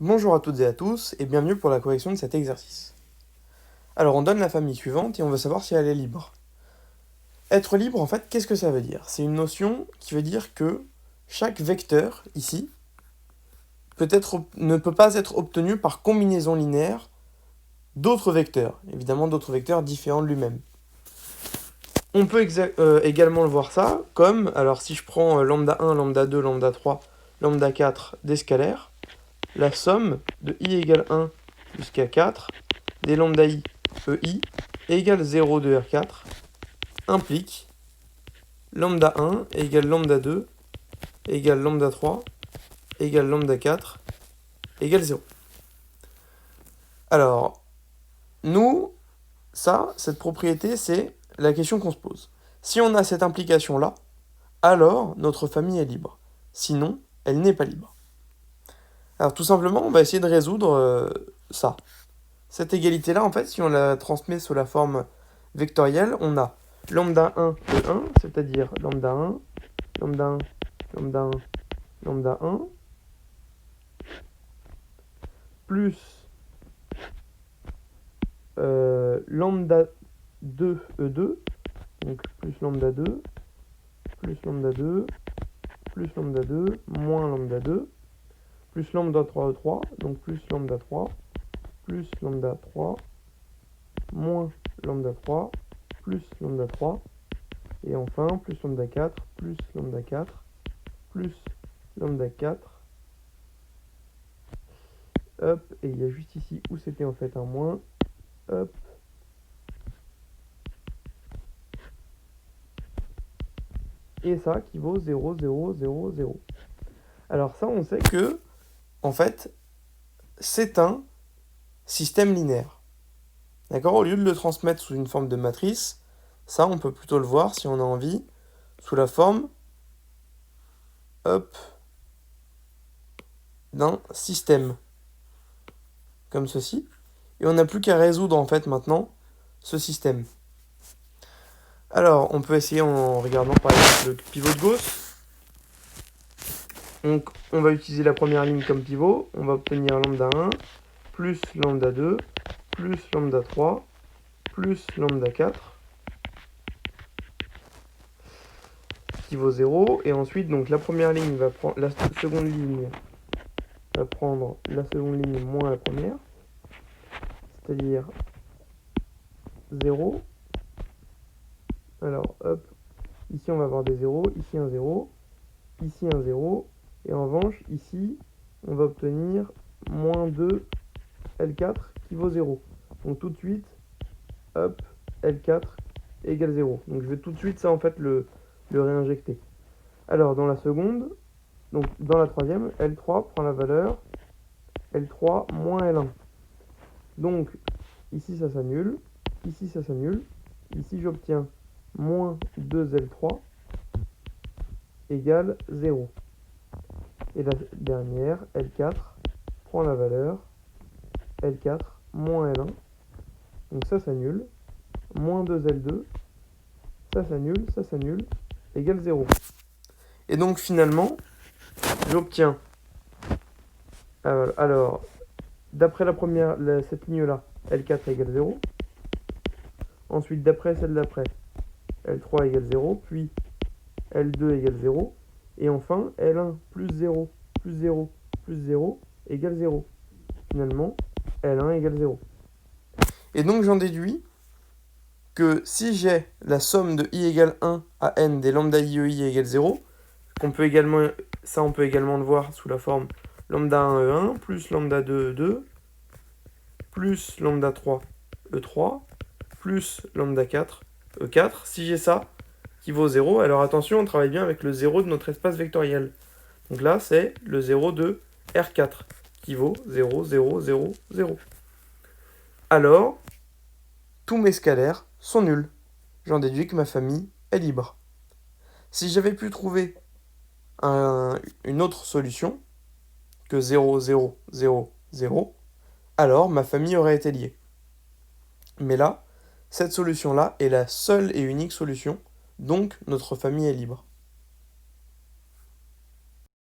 Bonjour à toutes et à tous et bienvenue pour la correction de cet exercice. Alors on donne la famille suivante et on veut savoir si elle est libre. Être libre en fait, qu'est-ce que ça veut dire? C'est une notion qui veut dire que chaque vecteur ici ne peut pas être obtenu par combinaison linéaire d'autres vecteurs, évidemment d'autres vecteurs différents de lui-même. On peut également le voir ça comme, alors si je prends lambda 1, lambda 2, lambda 3, lambda 4 des scalaires, la somme de i égale 1 jusqu'à 4 des lambda i EI égale 0 de R4 implique lambda 1 égale lambda 2 égale lambda 3 égale lambda 4 égale 0. Alors, nous, cette propriété, c'est la question qu'on se pose. Si on a cette implication-là, alors notre famille est libre. Sinon, elle n'est pas libre. Alors tout simplement, on va essayer de résoudre ça. Cette égalité-là, en fait, si on la transmet sous la forme vectorielle, on a lambda 1 de 1, c'est-à-dire lambda 1, lambda 1, lambda 1, lambda 1, plus lambda 2 E2, donc plus lambda 2, plus lambda 2, plus lambda 2, moins lambda 2, plus lambda 3 E3, donc plus lambda 3, plus lambda 3, moins lambda 3, plus lambda 3, et enfin plus lambda 4, plus lambda 4, plus lambda 4, hop, et il y a juste ici où c'était en fait un moins, hop, et ça qui vaut 0, 0, 0, 0. Alors ça, on sait que, en fait, c'est un système linéaire. D'accord? Au lieu de le transmettre sous une forme de matrice, ça, on peut plutôt le voir, si on a envie, sous la forme, hop, d'un système, comme ceci. Et on n'a plus qu'à résoudre, en fait, maintenant, ce système. Alors, on peut essayer en regardant, par exemple, le pivot de Gauss. Donc, on va utiliser la première ligne comme pivot. On va obtenir lambda 1, plus lambda 2, plus lambda 3, plus lambda 4, qui vaut 0. Et ensuite, donc, la première ligne va prendre la seconde ligne va prendre la seconde ligne moins la première, c'est-à-dire 0. Alors, hop, ici on va avoir des 0, ici un 0, ici un 0. Et en revanche, ici, on va obtenir moins 2 L4 qui vaut 0. Donc tout de suite, hop, L4 égale 0. Donc je vais tout de suite, ça en fait, le réinjecter. Alors dans la seconde, donc dans la troisième, L3 prend la valeur L3 moins L1. Donc ici ça s'annule, ici ça s'annule, ici j'obtiens moins 2L3 égale 0. Et la dernière, L4, prend la valeur L4 moins L1. Donc ça s'annule. Moins 2L2, ça s'annule, égale 0. Et donc finalement, j'obtiens, alors, d'après cette ligne-là, L4 égale 0. Ensuite, d'après celle d'après, L3 égale 0, puis L2 égale 0. Et enfin, L1 plus 0, plus 0, plus 0 égale 0. Finalement, L1 égale 0. Et donc j'en déduis que si j'ai la somme de i égale 1 à n des lambda iei égale 0, on peut également le voir sous la forme lambda 1 E1 plus lambda 2 E2 plus lambda 3 E3 plus lambda 4 E4. Si j'ai ça qui vaut 0, alors attention, on travaille bien avec le 0 de notre espace vectoriel. Donc là, c'est le 0 de R4 qui vaut 0, 0, 0, 0. Alors, tous mes scalaires sont nuls. J'en déduis que ma famille est libre. Si j'avais pu trouver une autre solution que 0, 0, 0, 0, alors ma famille aurait été liée. Mais là, cette solution-là est la seule et unique solution, donc notre famille est libre.